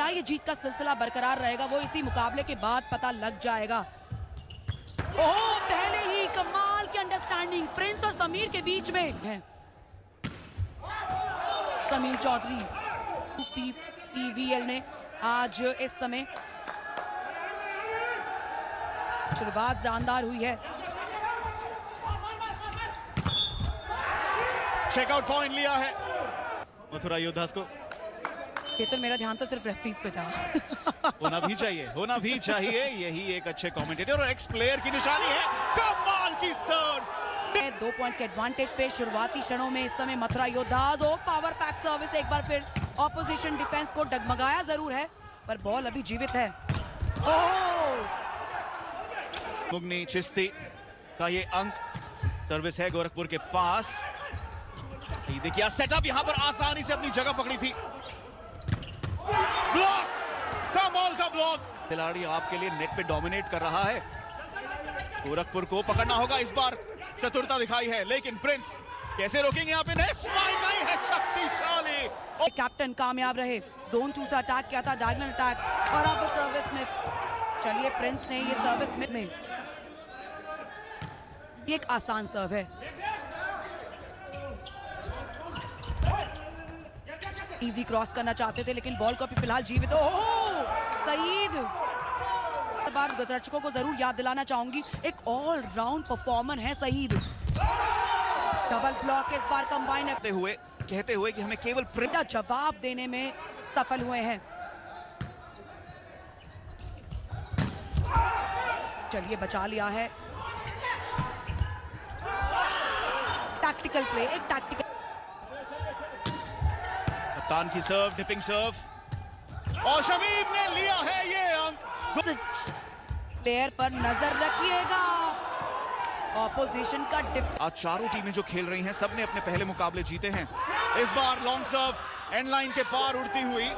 क्या ये जीत का सिलसिला बरकरार रहेगा वो इसी मुकाबले के बाद पता लग जाएगा। ओह, पहले ही कमाल की अंडरस्टैंडिंग प्रिंस और समीर के बीच में है। समीर चौधरी PPVL में आज इस समय शुरुआत जानदार हुई है। चेकआउट पॉइंट लिया है मथुरा योद्धास को। ये तो मेरा ध्यान तो सिर्फ रेफरीज पे था। होना भी चाहिए यही एक अच्छे कमेंटेटर और एक्स प्लेयर की निशानी है। कमाल की सर्व, 2 पॉइंट के एडवांटेज पे शुरुआती क्षणों में इस समय मथुरा योद्धास पावर पैक सर्विस एक बार फिर ऑपोजिशन डिफेंस को डगमगाया जरूर है पर बॉल अभी जीवित है। मुगनी चिश्ती का ये अंक, सर्विस है गोरखपुर के पास। ये देखिए सेटअप यहां पर आसानी से अपनी जगह पकड़ी थी। ब्लॉक, कमाल का ब्लॉक। खिलाड़ी आपके लिए नेट पे डोमिनेट कर रहा है। गोरखपुर को पकड़ना होगा इस बार, चतुरता दिखाई है लेकिन प्रिंस कैसे रोकेंगे यहाँ पे। स्पाइक आई है शक्तिशाली। कैप्टन कामयाब रहे, जोन 2 से अटैक किया था, डायगोनल अटैक और अब सर्विस मिस। चलिए प्रिंस ने ये सर्विस में एक आसान सर्व है, इजी क्रॉस करना चाहते थे लेकिन बॉल को अभी फिलहाल जीवित। सईद, बार दर्शकों को जरूर याद दिलाना चाहूंगी एक ऑल राउंड परफॉर्मर है सईद। डबल ब्लॉक इस बार कंबाइन कहते हुए कि हमें केवल प्रिंस जवाब देने में सफल हुए हैं। चलिए बचा लिया है। टैक्टिकल प्ले, एक टैक्टिकल कप्तान की सर्व, डिपिंग सर्व और शमीम ने लिया है ये अंक। प्लेयर पर नजर रखिएगा, ऑपोजिशन का डिप। आज चारों टीमें जो खेल रही हैं सबने अपने पहले मुकाबले जीते हैं। इस बार लॉन्ग सर्व एंड लाइन के पार उड़ती हुई।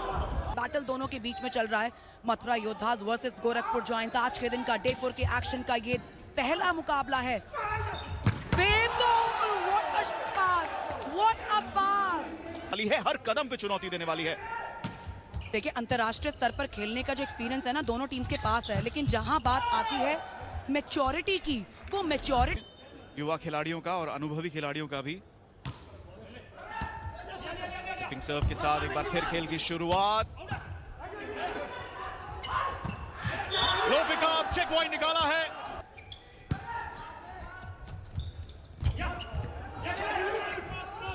बैटल दोनों के बीच में चल रहा है, मथुरा योद्धास वर्सेस गोरखपुर जॉइंट्स। आज के दिन का डे 4 के एक्शन का ये पहला मुकाबला है। वाली है, हर कदम पे चुनौती देने वाली है। देखिए अंतरराष्ट्रीय स्तर पर खेलने का जो एक्सपीरियंस है ना दोनों टीम्स के पास है, लेकिन जहां बात आती है मैच्योरिटी की, वो मैच्योरिटी युवा खिलाड़ियों का और अनुभवी खिलाड़ियों का भी। पिंक सर्व के साथ एक बार फिर खेल की शुरुआत। लो पिकअप, चेक पॉइंट निकाला है।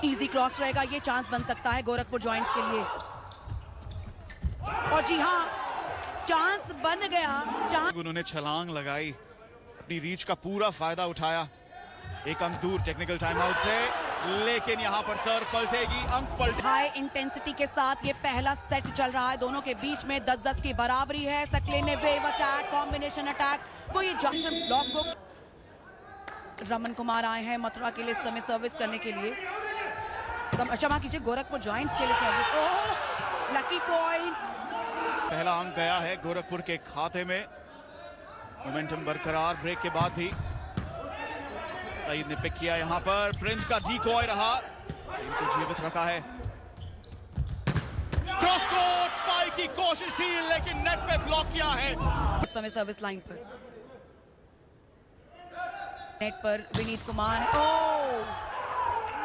इजी क्रॉस रहेगा, ये चांस बन सकता है गोरखपुर जॉइंट्स के लिए। और जी हाँ, चांस बन गया। उन्होंने छलांग लगाई, अपनी रीच का पूरा फायदा उठाया। एक अंक दूर टेक्निकल टाइम आउट से, लेकिन यहाँ पर सर्व पलटेगी, अंक पलटे। हाई इंटेंसिटी के साथ ये पहला सेट चल रहा है, दोनों के बीच में 10-10 की बराबरी है। सकले ने वेव अटैक, कॉम्बिनेशन अटैक, वो ये जंक्शन ब्लॉक को। रमन कुमार आए हैं मथुरा के लिए इस समय सर्विस करने के लिए। क्षमा कीजिए, गोरखपुर जॉइंट्स के लिए सर्विस। लकी पॉइंट, पहला अंक गया है गोरखपुर के खाते में। मोमेंटम बरकरार ब्रेक के बाद भी। सईद ने पिक किया यहाँ पर, प्रिंस का डीकॉय रहा, इनको जीवित रखा है। क्रॉस कोर्ट स्पाइक की कोशिश थी लेकिन नेट पे ब्लॉक किया है। इस समय सर्विस लाइन पर नेट पर विनीत कुमार,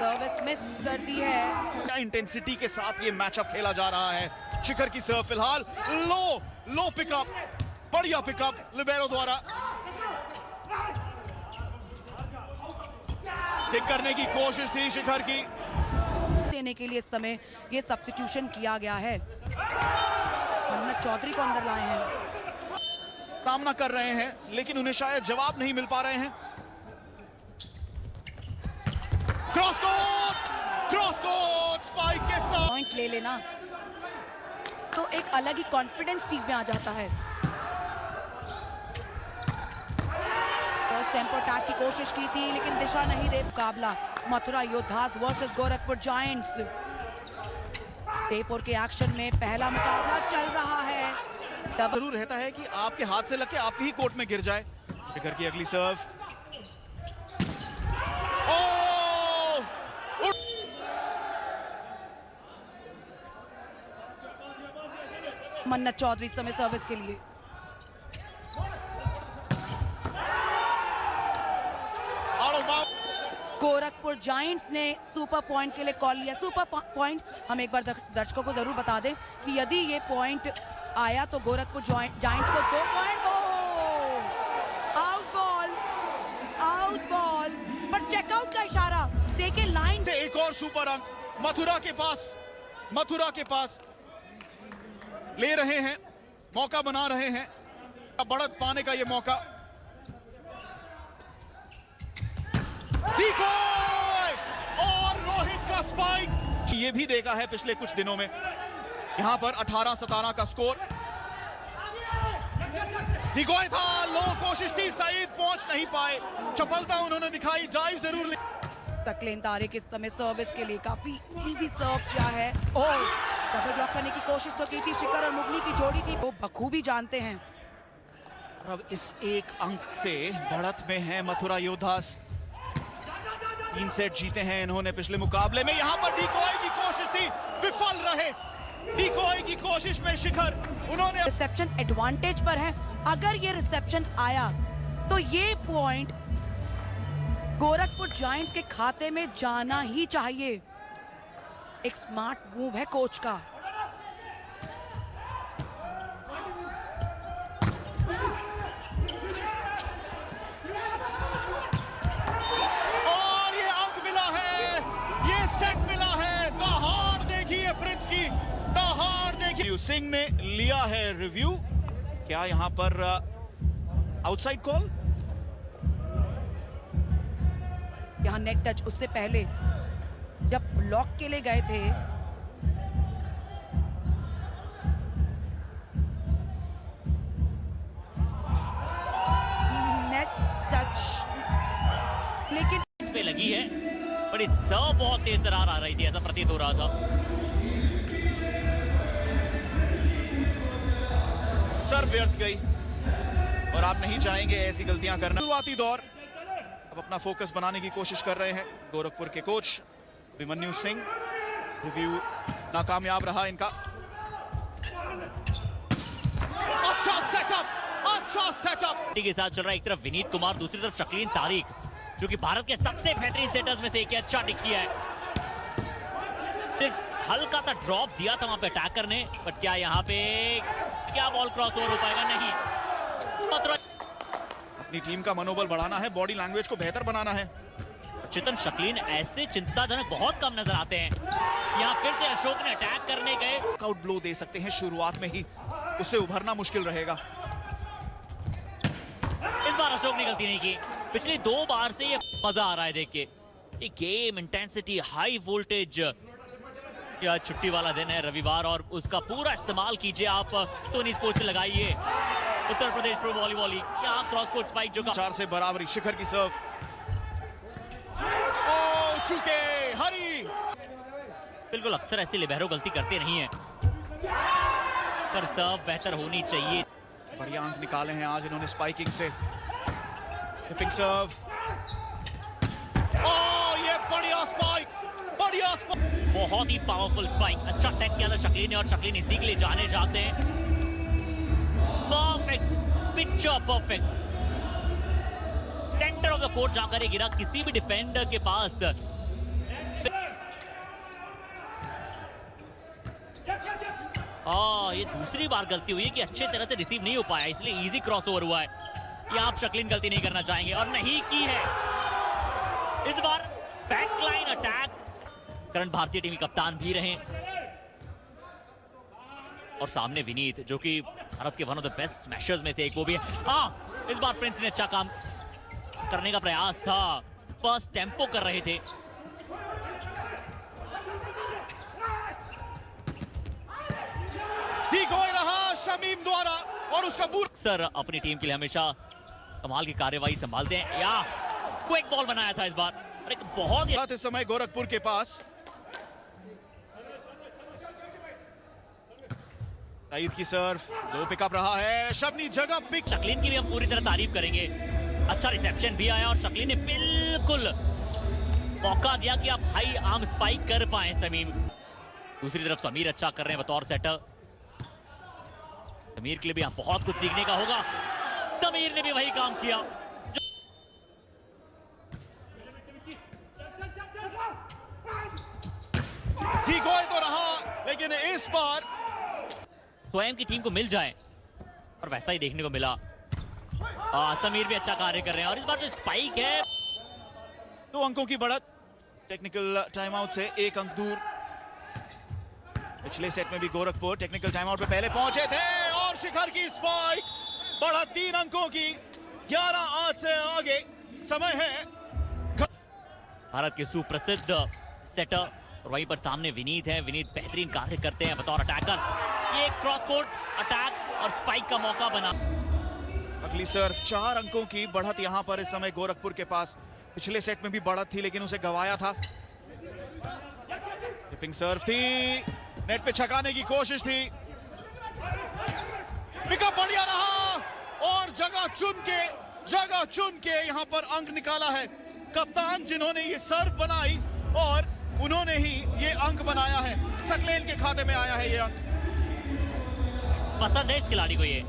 सर्विस मिस कर दी है। इंटेंसिटी के साथ ये मैचअप खेला जा रहा है। शिखर की सर्व फिलहाल लो पिकअप, बढ़िया पिकअप लिबेरो द्वारा। पिक करने की कोशिश थी शिखर की, देने के लिए इस समय ये सब्स्टिट्यूशन किया गया है। मोहम्मद चौधरी को अंदर लाए हैं, सामना कर रहे हैं लेकिन उन्हें शायद जवाब नहीं मिल पा रहे हैं। क्रॉस कोर्ट स्पाइक के साथ पॉइंट ले लेना तो एक अलग ही कॉन्फिडेंस टीम में आ जाता है। फर्स्ट टेम्पो अटैक की कोशिश की थी लेकिन दिशा नहीं दे। मुकाबला Mathura योद्धास versus Gorakhpur joints. Day 4 के एक्शन में पहला मुकाबला चल रहा है। जरूर रहता है कि आपके हाथ से लग के आपके ही कोर्ट में गिर जाए। शिखर की अगली सर्व, मन्नत चौधरी समय सर्विस के लिए। गोरखपुर जायंट्स ने सुपर पॉइंट के लिए कॉल लिया। सुपर पॉइंट हम एक बार दर्शकों को जरूर बता दें कि यदि ये पॉइंट आया तो गोरखपुर जायंट्स को 2 पॉइंट। आउट बॉल पर चेकआउट का इशारा देखे लाइन से एक और सुपर अंक मथुरा के पास ले रहे हैं, मौका बना रहे हैं, बढ़त पाने का ये मौका। और रोहित का स्पाइक, ये भी देखा है पिछले कुछ दिनों में। यहां पर 18-17 का स्कोर। डिगोय था, लो कोशिश थी, सईद पहुंच नहीं पाए, चपलता उन्होंने दिखाई, ड्राइव जरूर ली। सकलेन तारिक इस समय सर्विस के लिए काफी इजी सर्व किया है और डबल ब्लॉक करने की कोशिश तो की थी। शिखर और मुगली की जोड़ी थी, वो बखूबी जानते हैं। अब इस एक अंक से बढ़त में है मथुरा योद्धास। 3 सेट जीते हैं इन्होंने पिछले मुकाबले में। यहां पर डिकोय की कोशिश थी, विफल रहे। डिकोय की कोशिश में शिखर, उन्होंने रिसेप्शन एडवांटेज पर है। अगर ये रिसेप्शन आया तो ये पॉइंट गोरखपुर जायंट्स के खाते में जाना ही चाहिए। एक स्मार्ट मूव है कोच का। और ये अंक मिला है, ये सेट मिला है। दहाड़ देखिए प्रिंस की, दहाड़ देखिए। सिंह ने लिया है रिव्यू। क्या यहां पर आउटसाइड कॉल? यहां नेट टच, उससे पहले जब ब्लॉक के लिए गए थे नेट टच, लेकिन पे लगी है, पर इस सर्व बहुत तेज दरार आ रही थी, ऐसा प्रतीत हो रहा था। सर्व व्यर्थ गई और आप नहीं चाहेंगे ऐसी गलतियां करना। शुरुआती दौर, अब अपना फोकस बनाने की कोशिश कर रहे हैं गोरखपुर के कोच अभिमन्यु सिंह। रिव्यू नाकामयाब रहा इनका। अच्छा सेटअप के साथ चल रहा है। एक तरफ विनीत कुमार, दूसरी तरफ शकीन तारिक, जो कि भारत के सबसे बेहतरीन सेटर्स में से एक है। अच्छा टिक किया है, सिर्फ हल्का सा ड्रॉप दिया था वहां पे अटैकर ने, पर क्या यहाँ पे क्या बॉल क्रॉस ओवर हो पाएगा? नहीं। अपनी टीम का मनोबल बढ़ाना है, बॉडी लैंग्वेज को बेहतर बनाना है। चेतन शकीन ऐसे चिंताजनक बहुत कम नजर आते हैं। यहाँ फिर से अशोक ने अटैक करने गए, आउट ब्लो दे सकते हैं शुरुआत में ही, उससे उभरना मुश्किल रहेगा। इस बार अशोक ने गलती नहीं की। पिछली 2 बार से ये मजा आ रहा है देख के। ये गेम इंटेंसिटी, हाई वोल्टेज। या छुट्टी वाला दिन है रविवार, और उसका पूरा इस्तेमाल कीजिए आप। सोनी स्पोर्ट्स लगाइए। उत्तर प्रदेश प्रो वॉलीबॉल, यहाँ क्रॉस कोर्ट स्पाइक जो 4 से बराबरी। शिखर की सर्व, चुके हरी। बिल्कुल, अक्सर ऐसे लिबेरो गलती करते नहीं है, पर सर्व बेहतर होनी चाहिए। बढ़िया अंक निकाले हैं आज इन्होंने स्पाइकिंग से। हिपिंग सर्व, ये बढ़िया स्पाइक। बहुत ही पावरफुल स्पाइक। अच्छा सेट किया था शकीन ने, और शकीन इसी के लिए जाने जाते हैं। Perfect picture, perfect centre of the court जाकर ये गिरा किसी भी डिफेंडर के पास। ये दूसरी बार गलती हुई है कि अच्छे तरह से रिसीव नहीं हो पाया, इसलिए इजी क्रॉस ओवर हुआ है। ये आप शकीन गलती नहीं करना चाहेंगे, और नहीं की है इस बार। बैकलाइन अटैक, करण भारतीय टीम के कप्तान भी रहे, और सामने विनीत, जो कि भारत के one of the best smashers में से एक वो भी है। इस बार प्रिंस ने अच्छा काम करने का प्रयास था, फर्स्ट टेम्पो कर रहे थे। डिगोय रहा शमीम द्वारा, और उसका सर अपनी टीम के लिए हमेशा कमाल की कार्यवाही संभालते हैं। या क्विक बॉल बनाया था इस बार, और एक बहुत ही इस समय गोरखपुर के पास। सईद की सर्व, 2 पिकअप रहा है। शबनी जगह पिक। शकीन की भी हम पूरी तरह तारीफ करेंगे। अच्छा रिसेप्शन भी आया, और शकीन ने बिल्कुल मौका दिया कि आप हाई आर्म स्पाइक कर पाए। समीम दूसरी तरफ, समीर अच्छा कर रहे हैं बतौर सेटर। समीर के लिए भी यहाँ बहुत कुछ सीखने का होगा। समीर ने भी वही काम किया। ठीक हो तो रहा, लेकिन इस बार स्वयं की टीम को मिल जाए, और वैसा ही देखने को मिला। समीर भी अच्छा कार्य कर रहे हैं, और इस बार जो स्पाइक है 2 अंकों की बढ़त, टेक्निकल टाइम आउट से 1 अंक दूर। पिछले सेट में भी गोरखपुर टेक्निकल टाइम आउट पे पहले पहुंचे थे, और शिखर की स्पाइक, बढ़त 3 अंकों की, 11-8 से आगे। समय है भारत के सुप्रसिद्ध सेटर, और वहीं पर सामने विनीत है। विनीत बेहतरीन कार्य करते हैं बतौर अटैकर। ये क्रॉस कोर्ट अटैक और स्पाइक का मौका बना। अगली सर्व, 4 अंकों की बढ़त यहां पर इस समय गोरखपुर के पास। पिछले सेट में भी बढ़त थी, लेकिन उसे गंवाया था। टिपिंग सर्व थी, नेट पे छकाने की कोशिश थी, पिकअप बढ़िया रहा, और जगह चुन के यहां पर अंक निकाला है कप्तान, जिन्होंने ये सर्व बनाई, और उन्होंने ही ये अंक बनाया है। सकलेन के खाते में आया है ये अंक। पसंद है इस खिलाड़ी को ये।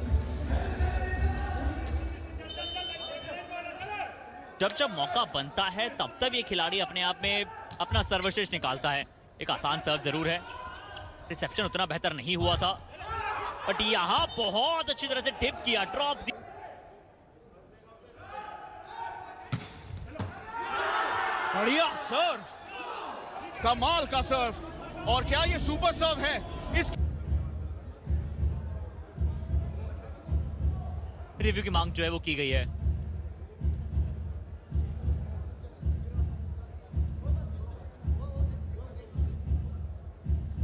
जब मौका बनता है तब ये खिलाड़ी अपने आप में अपना सर्वश्रेष्ठ निकालता है। एक आसान सर्व जरूर है, रिसेप्शन उतना बेहतर नहीं हुआ था, बट यहां बहुत अच्छी तरह से टिप किया, ड्रॉप दी। बढ़िया सर्व, कमाल का सर्व, और क्या ये सुपर सर्व है? इस रिव्यू की मांग जो है वो की गई है।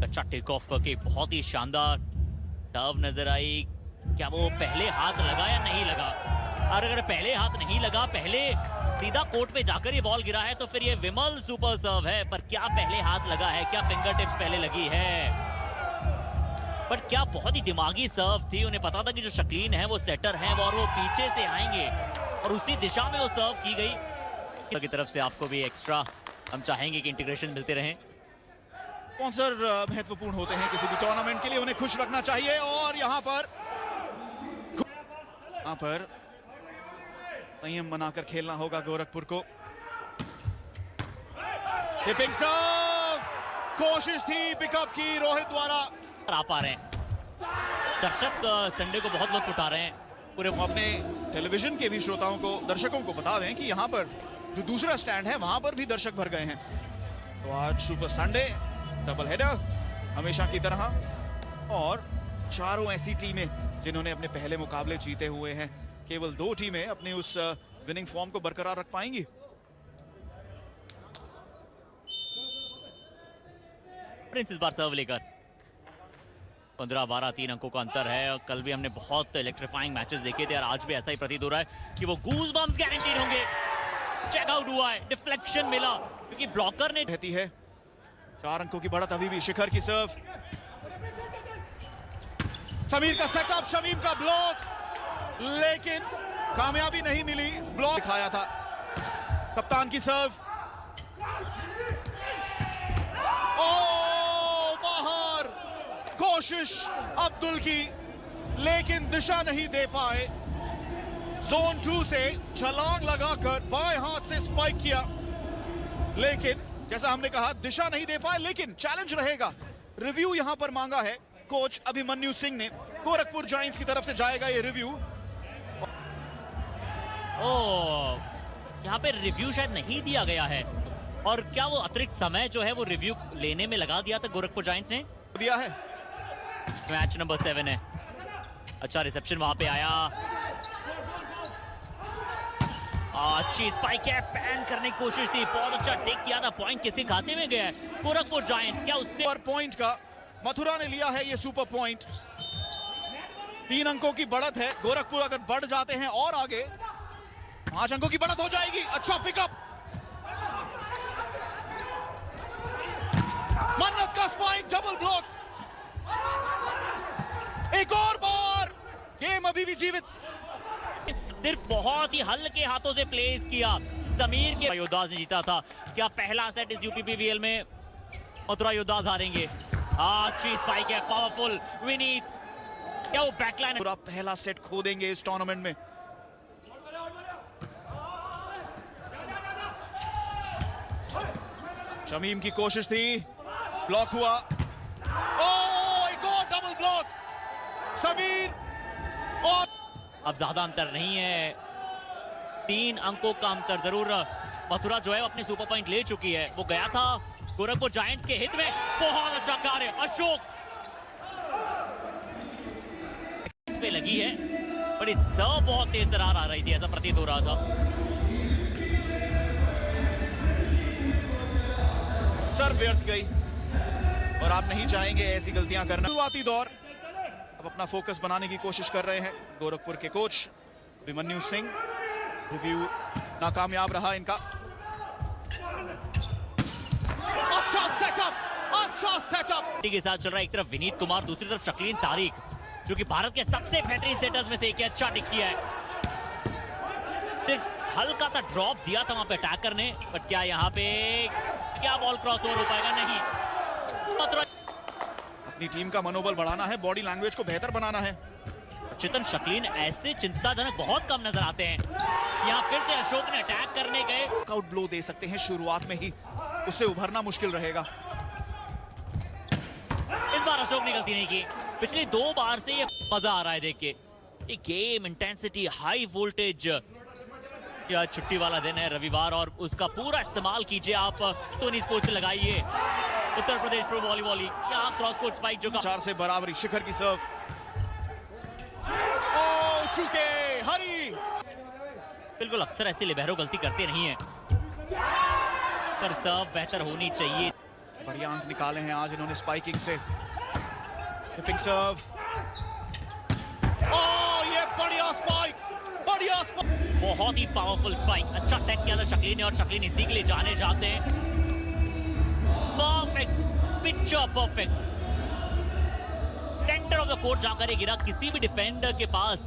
अच्छा टेक ऑफ करके बहुत ही शानदार सर्व नजर आई। क्या वो पहले हाथ लगा या नहीं लगा? और अगर पहले हाथ नहीं लगा, पहले सीधा कोर्ट पे जाकर ये बॉल गिरा है, तो फिर ये विमल सुपर सर्व है। पर क्या पहले हाथ लगा है, क्या फिंगर टिप्स पहले लगी है? पर क्या बहुत ही दिमागी सर्व थी। उन्हें पता था कि जो शक्लीन है वो सेटर हैं, और वो पीछे से आएंगे, और उसी दिशा में वो सर्व की गई। की तरफ से आपको भी एक्स्ट्रा हम चाहेंगे कि इंटीग्रेशन मिलते रहें। स्पॉन्सर महत्वपूर्ण होते हैं किसी भी टूर्नामेंट के लिए, उन्हें खुश रखना चाहिए, और यहाँ पर संयम बनाकर खेलना होगा गोरखपुर को। टिपिंग सर्व, कोशिश थी पिकअप की रोहित द्वारा। आ पा रहे हैं दर्शक, संडे को बहुत लोग उठा रहे हैं। पूरे अपने टेलीविजन के भी श्रोताओं को, दर्शकों को बता दें कि यहाँ पर जो दूसरा स्टैंड है वहां पर भी दर्शक भर गए हैं। तो आज सुपर संडे डबल हेडर हमेशा की तरह, और चारों ऐसी टीमें जिन्होंने अपने पहले मुकाबले जीते हुए हैं। केवल 2 टीमें अपनी उस विनिंग फॉर्म को बरकरार रख पाएंगी। प्रिंस इस बार सर्व लेकर 15-12 3 अंकों का अंतर है। और कल भी हमने बहुत इलेक्ट्रीफाइंग मैचेस देखे थे, और आज भी ऐसा ही प्रतीत हो रहा है कि वो गूज बम्स गारंटीड होंगे। चेकआउट हुआ है, डिफ्लेक्शन मिला क्योंकि ब्लॉकर ने रहती है। 4 अंकों की बढ़त अभी भी। शिखर की सर्व, समीर का सेटअप, शमीम का ब्लॉक, लेकिन कामयाबी नहीं मिली। ब्लॉक दिखाया था। कप्तान की सर्व, बाहर कोशिश अब्दुल की, लेकिन दिशा नहीं दे पाए। जोन 2 से छलांग लगाकर बाएं हाथ से स्पाइक किया, लेकिन जैसा हमने कहा दिशा नहीं दे पाए। लेकिन चैलेंज रहेगा। रिव्यू यहां पर मांगा है कोच अभिमन्यु सिंह ने। गोरखपुर जायंट्स की तरफ से जाएगा ये रिव्यू। यहाँ पे रिव्यू शायद नहीं दिया गया है, और क्या वो अतिरिक्त समय जो है वो रिव्यू लेने में लगा दिया था गोरखपुर जायंट्स ने? दिया है। मैच नंबर 7 है। अच्छा रिसेप्शन वहां पे आया, अच्छी स्पाइक है, पैन करने की कोशिश थी, बहुत अच्छा टेक किया था। पॉइंट किसके खाते में गया है? गोरखपुर जायंट्स। क्या उससे पर पॉइंट का मथुरा ने लिया है ये सुपर पॉइंट। 3 अंकों की बढ़त है। गोरखपुर अगर बढ़ जाते हैं और आगे 5 अंकों की बढ़त हो जाएगी। अच्छा पिकअप, मन्नत का स्पाइक, डबल ब्लॉक। एक और बार गेम अभी भी जीवित। सिर्फ बहुत ही हल्के हाथों से प्लेस किया। समीर के योद्धास ने जीता था। क्या पहला सेट इस यूपीपीवीएल में मथुरा योद्धास हारेंगे? अच्छी स्पाइक है, पावरफुल। विनीत क्या वो बैकलाइन पूरा पहला सेट खो देंगे इस टूर्नामेंट में। शमीम की कोशिश थी, ब्लॉक हुआ। ओह, एक और डबल ब्लॉक समीर। और अब ज्यादा अंतर नहीं है, 3 अंकों का अंतर जरूर। मथुरा जो है अपने सुपर पॉइंट ले चुकी है, वो गया था गोरखपुर जायंट्स के हित में। बहुत अच्छा कार्य अशोक पे लगी है, पर इस सब बहुत तेज दरार आ रही थी, ऐसा प्रतीत हो रहा था। सर्व व्यर्थ गई और आप नहीं चाहेंगे ऐसी गलतियां करना। शुरुआती दौर, अब अपना फोकस बनाने की कोशिश कर रहे हैं गोरखपुर के कोच अभिमन्यु सिंह। रिव्यू नाकामयाब रहा इनका। अच्छा सेटअप, अच्छा सेटअप के साथ चल रहा है। एक तरफ विनीत कुमार, दूसरी तरफ शकीन तारिक, जो कि भारत के सबसे बेहतरीन सेटर्स में से एक है। अच्छा टिक किया है, सिर्फ हल्का सा ड्रॉप दिया था वहां पे अटैकर ने, बट क्या यहाँ पे क्या बॉल क्रॉस ओवर हो पाएगा? नहीं। मथुरा अपनी टीम का मनोबल बढ़ाना है, बॉडी लैंग्वेज को बेहतर बनाना है। चेतन शकीन ऐसे चिंताजनक बहुत कम नजर आते हैं। यहाँ फिर से अशोक ने अटैक करने गए, आउट ब्लो दे सकते हैं शुरुआत में ही, उससे उभरना मुश्किल रहेगा। इस बार अशोक ने गलती नहीं की। पिछली 2 बार से ये मजा आ रहा है देख के। ये गेम इंटेंसिटी, हाई वोल्टेज। या छुट्टी वाला दिन है, रविवार, और उसका पूरा इस्तेमाल कीजिए आप। सोनी स्पोर्ट्स लगाइए। उत्तर प्रदेश प्रो वॉलीबॉल, यहाँ क्रॉस कोर्ट स्पाइक जो 4 से बराबरी। शिखर की सर्व, ओ चुके हरी। बिल्कुल, अक्सर ऐसे लिबेरो गलती करते नहीं है, पर सर्व बेहतर होनी चाहिए। बढ़िया अंक निकाले हैं आज इन्होंने स्पाइकिंग से। हिपिंग सर्व, ओ ये बढ़िया स्पाइक, बढ़िया स्पाइक। बहुत ही पावरफुल स्पाइक। अच्छा सेट किया था शकीन ने, और शकीन इसी के लिए जाने जाते हैं। Perfect picture, perfect. Centre of the court जाकर ये गिरा किसी भी डिफेंडर के पास।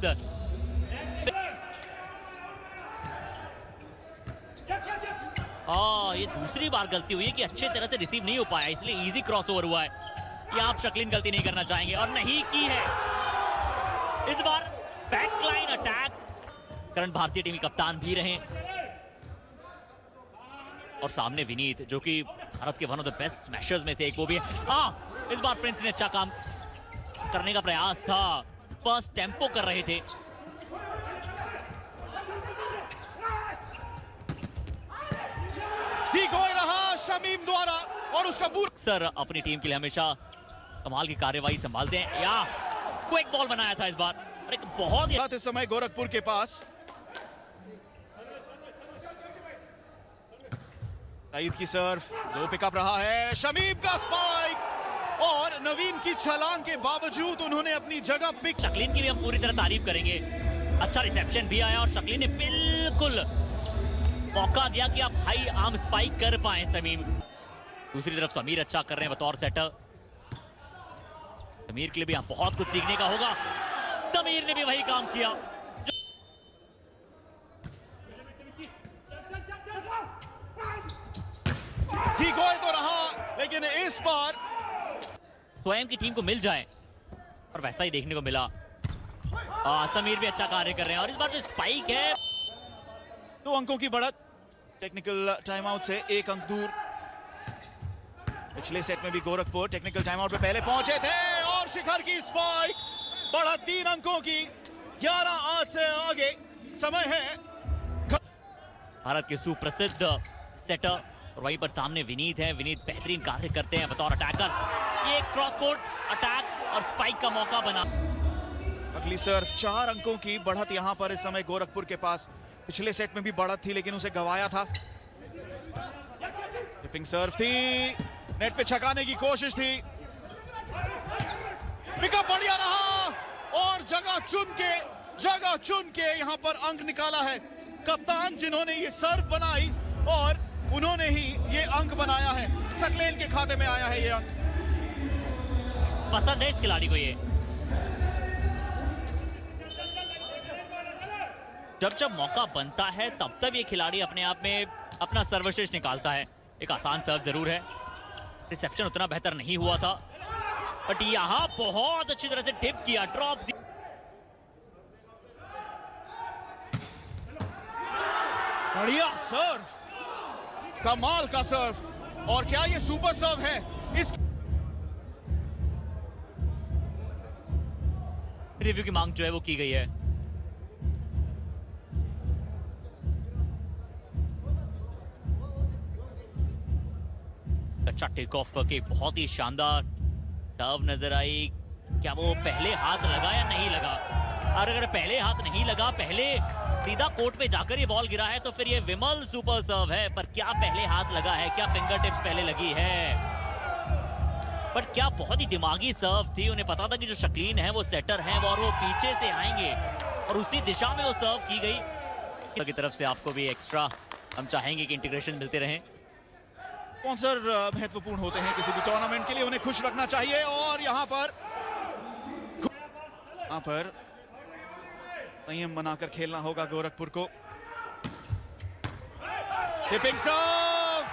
ये दूसरी बार गलती हुई है कि अच्छे तरह से रिसीव नहीं हो पाया, इसलिए इजी क्रॉस ओवर हुआ है। ये आप शकीन गलती नहीं करना चाहेंगे, और नहीं की है इस बार। बैकलाइन अटैक, करण भारतीय टीम के कप्तान भी रहे, और सामने विनीत, जो कि भारत के one of the best smashers में से एक वो भी है। इस बार प्रिंस ने अच्छा काम करने का प्रयास था, फर्स्ट टेम्पो कर रहे थे। ठीक हो रहा शमीम द्वारा, और उसका सर अपनी टीम के लिए हमेशा कमाल की कार्यवाही संभालते हैं। या क्विक बॉल बनाया था इस बार, और एक बहुत ही इस समय गोरखपुर के पास सईद की सर्व, 2 पिकअप रहा है। शमीम का स्पाइक, और नवीन की छलांग के बावजूद उन्होंने अपनी जगह पिक। शकीन की भी हम पूरी तरह तारीफ करेंगे। अच्छा रिसेप्शन भी आया, और शकीन ने बिल्कुल मौका दिया कि आप हाई आर्म स्पाइक कर पाए शमीम। दूसरी तरफ समीर अच्छा कर रहे हैं बतौर सेटर। समीर के लिए भी यहाँ बहुत कुछ सीखने का होगा। समीर ने भी वही काम किया। ठीक हो तो रहा, लेकिन इस बार स्वयं की टीम को मिल जाए, और वैसा ही देखने को मिला। समीर भी अच्छा कार्य कर रहे हैं, और इस बार जो स्पाइक है, 2 अंकों की बढ़त। टेक्निकल टाइम आउट से 1 अंक दूर। पिछले सेट में भी गोरखपुर टेक्निकल टाइम आउट पे पहले पहुंचे थे, और शिखर की स्पाइक, बढ़त 3 अंकों की। 11-8 से आगे समय है। भारत के सुप्रसिद्ध सेटर, और वहीं पर सामने विनीत है। विनीत बेहतरीन कार्य करते हैं बतौर अटैकर। ये क्रॉस कोर्ट अटैक और स्पाइक का मौका बना। अगली सर्व, 4 अंकों की बढ़त यहां पर इस समय गोरखपुर के पास। पिछले सेट में भी बढ़त थी, लेकिन उसे गंवाया था। टिपिंग सर्व थी, नेट पे छकाने की कोशिश थी। पिकअप बढ़िया रहा, और जगह चुन के यहां पर अंक निकाला है कप्तान, जिन्होंने ये सर्व बनाई, और उन्होंने ही ये अंक बनाया है। सकलेन के खाते में आया है ये अंक। पसंद है इस खिलाड़ी को ये। जब मौका बनता है तब ये खिलाड़ी अपने आप में अपना सर्वश्रेष्ठ निकालता है। एक आसान सर्व जरूर है, रिसेप्शन उतना बेहतर नहीं हुआ था, बट यहाँ बहुत अच्छी तरह से टिप किया, ड्रॉप बढ़िया सर्व, कमाल का सर्व। और क्या ये सुपर सर्व है? इस रिव्यू की मांग जो है वो की गई है। अच्छा टेक ऑफ करके बहुत ही शानदार सर्व नजर आई। क्या वो पहले हाथ लगा या नहीं लगा? और अगर पहले हाथ नहीं लगा, पहले सीधा कोर्ट पे जाकर ये बॉल गिरा है, तो फिर ये विमल सुपर सर्व है। पर क्या पहले हाथ लगा है? क्या फिंगर टिप्स पहले लगी है? पर क्या बहुत ही दिमागी सर्व थी। उन्हें पता था कि जो शक्लीन है वो सेटर हैं और वो पीछे से आएंगे, और उसी दिशा में वो सर्व की गई। की तरफ से आपको भी एक्स्ट्रा हम चाहेंगे कि इंटीग्रेशन मिलते रहें। स्पॉन्सर महत्वपूर्ण होते हैं किसी भी टूर्नामेंट के लिए, उन्हें खुश रखना चाहिए। और यहाँ पर संयम बनाकर खेलना होगा गोरखपुर को। टिपिंग सर्व,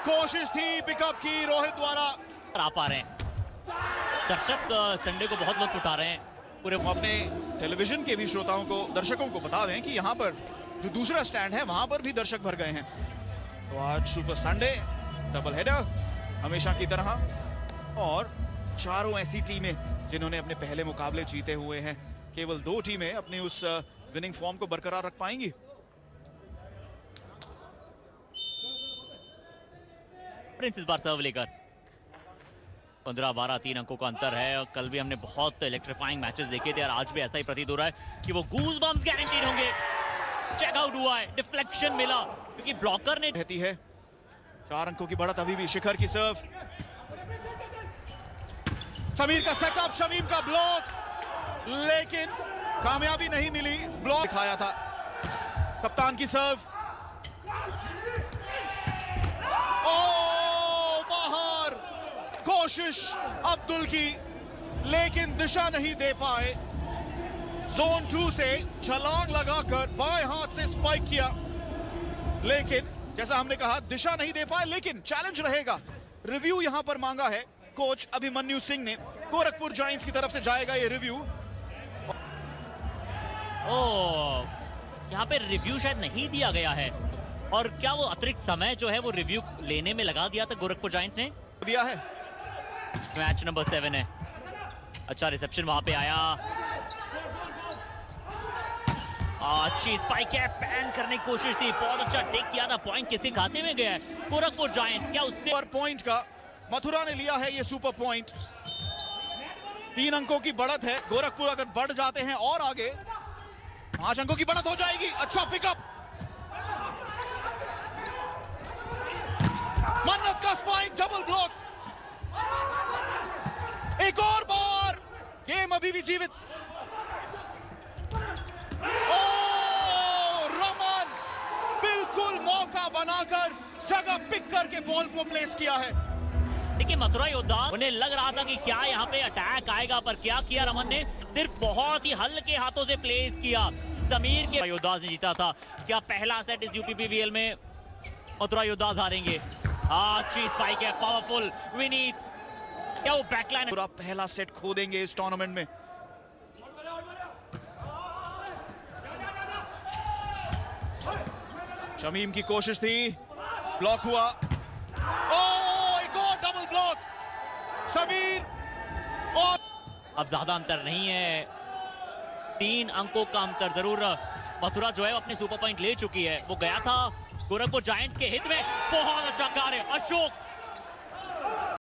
कोशिश थी पिकअप की रोहित द्वारा। आ पा रहे हैं दर्शक, संडे को बहुत लुत्फ उठा रहे हैं। पूरे अपने टेलीविजन के भी श्रोताओं को, दर्शकों को बता दें कि यहाँ पर जो दूसरा स्टैंड है वहां पर भी दर्शक भर गए हैं। तो आज सुपर संडे डबल हेडर हमेशा की तरह, और चारों ऐसी टीमें जिन्होंने अपने पहले मुकाबले जीते हुए हैं। केवल 2 टीमें अपनी उस विनिंग फॉर्म को बरकरार रख पाएंगी। प्रिंस इस बार सर्व लेकर 15-12 3 अंकों का अंतर है। और कल भी हमने बहुत इलेक्ट्रीफाइंग मैचेस देखे थे और आज भी ऐसा ही प्रतीत हो रहा है कि वो गूज बम्स गारंटीड होंगे। चेक आउट हुआ है, डिफ्लेक्शन मिला क्योंकि ब्लॉकर ने रहती है। 4 अंकों की बढ़त अभी भी। शिखर की सर्व, समीर का सेटअप, शमीम का ब्लॉक, लेकिन कामयाबी नहीं मिली। ब्लॉक दिखाया था। कप्तान की सर्व, ओ बाहर। कोशिश अब्दुल की, लेकिन दिशा नहीं दे पाए। जोन 2 से छलांग लगाकर बाएं हाथ से स्पाइक किया, लेकिन जैसा हमने कहा दिशा नहीं दे पाए। लेकिन चैलेंज रहेगा। रिव्यू यहां पर मांगा है कोच अभिमन्यु सिंह ने। गोरखपुर जायंट्स की तरफ से जाएगा ये रिव्यू। यहाँ पे रिव्यू शायद नहीं दिया गया है। और क्या वो अतिरिक्त समय जो है वो रिव्यू लेने में लगा दिया था गोरखपुर जायंट्स ने? दिया है। मैच नंबर 7 है। अच्छा रिसेप्शन वहां पे आया। अच्छी स्पाइक है, पैन करने की कोशिश थी, बहुत अच्छा टेक किया था। पॉइंट किसी खाते में गया है गोरखपुर जायंट्स। क्या उससे पर पॉइंट का मथुरा ने लिया है ये सुपर पॉइंट। 3 अंकों की बढ़त है। गोरखपुर अगर बढ़ जाते हैं और आगे 5 अंकों की बढ़त हो जाएगी। अच्छा पिकअप, मन्नत का स्पाइक, डबल ब्लॉक। एक और बार, गेम अभी भी जीवित। ओ रमन बिल्कुल मौका बनाकर जगह पिक करके बॉल को प्लेस किया है। देखिए मथुरा योद्धा, उन्हें लग रहा था कि क्या यहाँ पे अटैक आएगा, पर क्या किया रमन ने? सिर्फ बहुत ही हल्के हाथों से प्लेस किया। समीर के योद्धा ने जीता था। क्या पहला सेट इस यूपीपीवीएल में मथुरा योद्धा हारेंगे? अच्छी स्पाइक है, पावरफुल विनीत। क्या वो बैकलाइन पूरा पहला सेट खो देंगे इस टूर्नामेंट में? शमीम की कोशिश थी, ब्लॉक हुआ। एक और डबल ब्लॉक समीर। और अब ज्यादा अंतर नहीं है, 3 अंकों का अंतर। जरूर मथुरा जो है अपने सुपर पॉइंट ले चुकी है। वो गया था गोरखपुर जायंट्स के हित में। बहुत अच्छा कार्य अशोक